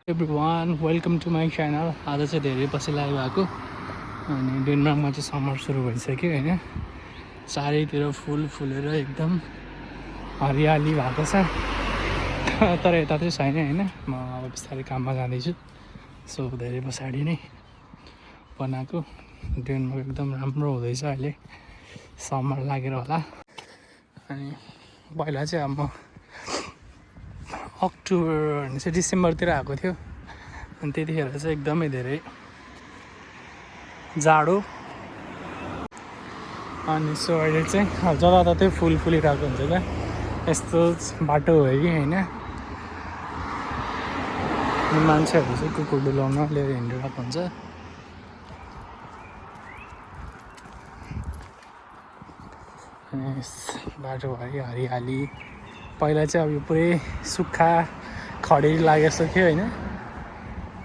Everyone welcome to my channel. आज चाहिँ धेरै पछि लाइभ भएको अनि डेनमार्कमा चाहिँ समर सुरु भइसक्यो होइन। चारैतिर फुल फुलेर एकदम हरियाली भएको छ, तर यता चाहिँ छैन होइन। म अब बिस्तारै काममा जाँदैछु, सो धेरै पछाडि नै बनाएको। डेनमार्क एकदम राम्रो हुँदैछ अहिले, समर लागेर होला। अनि पहिला चाहिँ अब म अक्टोबर भनेपछि डिसेम्बरतिर आएको थियो, अनि त्यतिखेर चाहिँ एकदमै धेरै जाडो। अनि सो अहिले चाहिँ जताततै फुल फुलिरहेको हुन्छ क्या, यस्तो बाटो हो कि होइन। मान्छेहरू चाहिँ कुकुर डुलाउन लिएर हिँडिरहेको हुन्छ। अनि बाटोभरि हरियाली। पहिला चाहिँ अब यो पुरै सुक्खा खडेरी लागे जस्तो थियो होइन,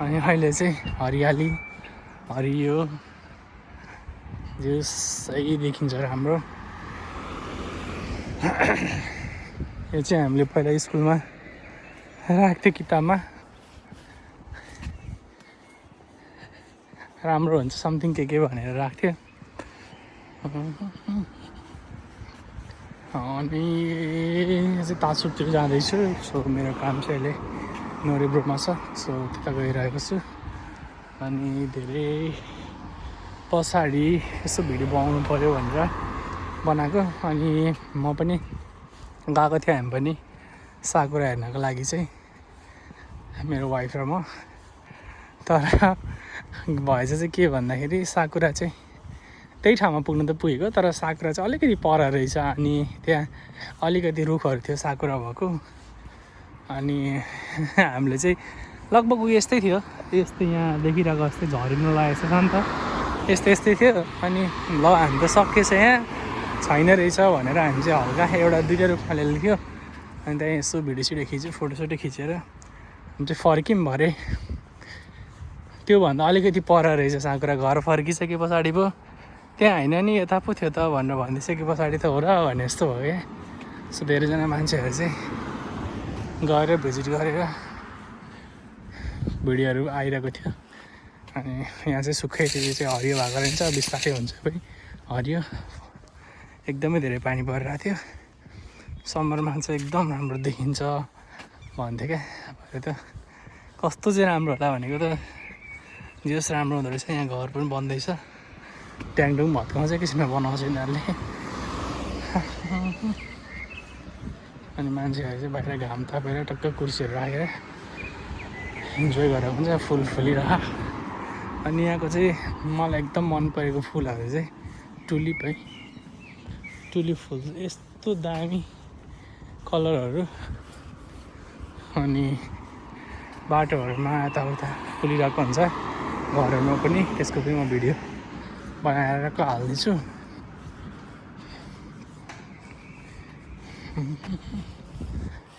अनि अहिले चाहिँ हरियाली हरियो जो सही देखिन्छ राम्रो। यो चाहिँ हामीले पहिला स्कुलमा राख्थ्यो किताबमा, राम्रो हुन्छ समथिङ के भनेर राख्थ्यो। अनि चाहिँ तासुकतिर जाँदैछु। सो मेरो काम चाहिँ अहिले नोरेब्रोमा छ, सो त्यता गइरहेको छु। अनि धेरै पछाडि यसो भिडियो बनाउनु पऱ्यो भनेर बनाएको। अनि म पनि गएको थियो, हामी पनि साकुरा हेर्नको लागि चाहिँ, मेरो वाइफ र म। तर भएछ चाहिँ के भन्दाखेरि साकुरा चाहिँ त्यही ठाउँमा पुग्नु त पुगेको, तर साकुरा चाहिँ अलिकति पर रहेछ। अनि त्यहाँ अलिकति रुखहरू थियो साकुरा भएको। अनि हामीले चाहिँ लगभग यस्तै थियो, यस्तै यहाँ देखिरहेको जस्तै झरिनु लागेको छ नि त, यस्तै थियो। अनि ल हामी त सकिएछ, यहाँ छैन रहेछ भनेर हामी चाहिँ हल्का एउटा दुईवटा रुखमा ल्याइदियो। अनि त्यहाँ यसो भिडियो खिच्यो, फोटोसोटो खिचेर हामी चाहिँ फर्क्यौँ भरे। त्योभन्दा अलिकति पर रहेछ साकुरा। घर फर्किसके पछाडि पो त्यहाँ होइन नि यता पो थियो त भनेर भनिदिइसके पछाडि त हो र भने जस्तो भयो क्या। सो धेरैजना मान्छेहरू चाहिँ गएर भिजिट गरेर भिडियोहरू आइरहेको थियो। अनि यहाँ चाहिँ सुक्खै चाहिँ हरियो भएको रहेछ, बिस्तारै हुन्छ पनि हरियो। एकदमै धेरै पानी परिरहेको थियो। समरमा चाहिँ एकदम राम्रो देखिन्छ भन्थ्यो क्या। भरे त कस्तो चाहिँ राम्रो होला भनेको त जस राम्रो हुँदो रहेछ। यहाँ घर पनि बन्दैछ, ट्याङटुङ भत्काउँछ किसिममा बनाउँछ यिनीहरूले। अनि मान्छेहरू चाहिँ बाहिर घाम तापेर टक्क कुर्सीहरू राखेर इन्जोय गरेर हुन्छ, फुल फुलिरह। अनि यहाँको चाहिँ मलाई एकदम मन परेको फुलहरू चाहिँ टुलिप है। टुलिप फुल यस्तो दामी कलरहरू, अनि बाटोहरूमा यताउता फुलिरहेको हुन्छ, घरहरूमा पनि। त्यसको पनि म भिडियो बनाएर हाल्दैछु।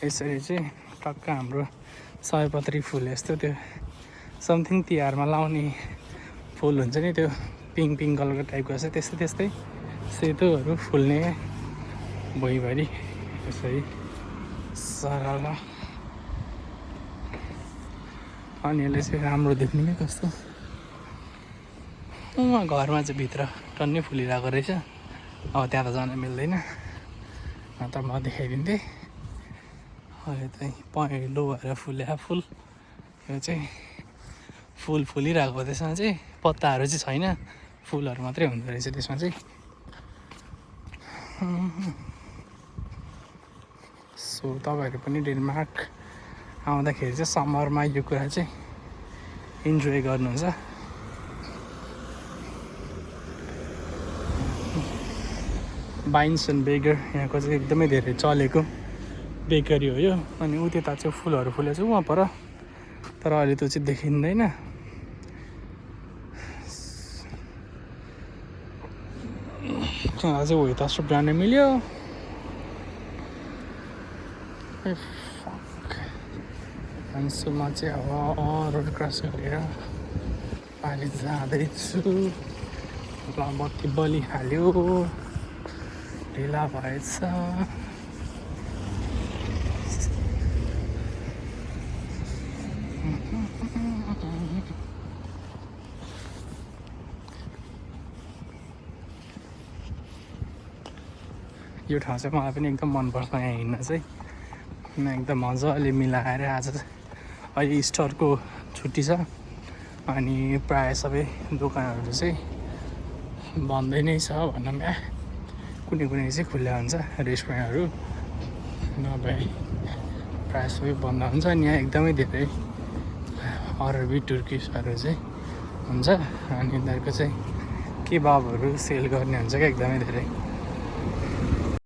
यसरी चाहिँ टक्क हाम्रो सयपत्री फुल यस्तो त्यो समथिङ तिहारमा लाउने फुल हुन्छ नि, त्यो पिङ्क कलरको टाइपको छ, त्यस्तै सेतोहरू फुल्ने भुइँभरि यसरी सरल। अनि यसले चाहिँ राम्रो देख्ने क्या कस्तो। घरमा चाहिँ भित्र टन्नै फुलिरहेको रहेछ। अब त्यहाँ त जान मिल्दैन, त म देखाइदिन्थेँ। अहिले चाहिँ पहेँलो भएर फुल्या फुल, यो चाहिँ फुल फुलिरहेको त्यसमा चाहिँ पत्ताहरू चाहिँ छैन, फुलहरू मात्रै हुँदो रहेछ त्यसमा चाहिँ। सो तपाईँहरू पनि डेनमार्क आउँदाखेरि चाहिँ समरमा यो कुरा चाहिँ इन्जोय गर्नुहुन्छ। बाइन्स एन्ड बेगर यहाँको चाहिँ एकदमै धेरै चलेको बेकरी हो यो। अनि उ त्यता चाहिँ फुलहरू फुलेको छ उहाँ पर, तर अहिले त्यो चाहिँ देखिँदैन। त्यहाँ चाहिँ वेतासुप जान मिल्यो। अन्सुमा चाहिँ अब रोड क्रस गरेर अहिले जाँदैछु। बत्ती बलिहाल्यो, ढिला भएछ। यो ठाउँ चाहिँ मलाई पनि एकदम मनपर्छ यहाँ हिँड्न चाहिँ एकदम मजाले मिलाएर आज अहिले इस्टरको छुट्टी छ अनि प्रायः सबै दोकानहरू चाहिँ बन्दै नै छ भनौँ या कुनै कुनै चाहिँ खुल्ला हुन्छ रेस्टुरेन्टहरू नभए प्रायः सबै बन्द हुन्छ अनि यहाँ एकदमै धेरै अरबी टुर्किसहरू चाहिँ हुन्छ अनि उनीहरूको चाहिँ केबाबहरू सेल गर्ने हुन्छ क्या एकदमै धेरै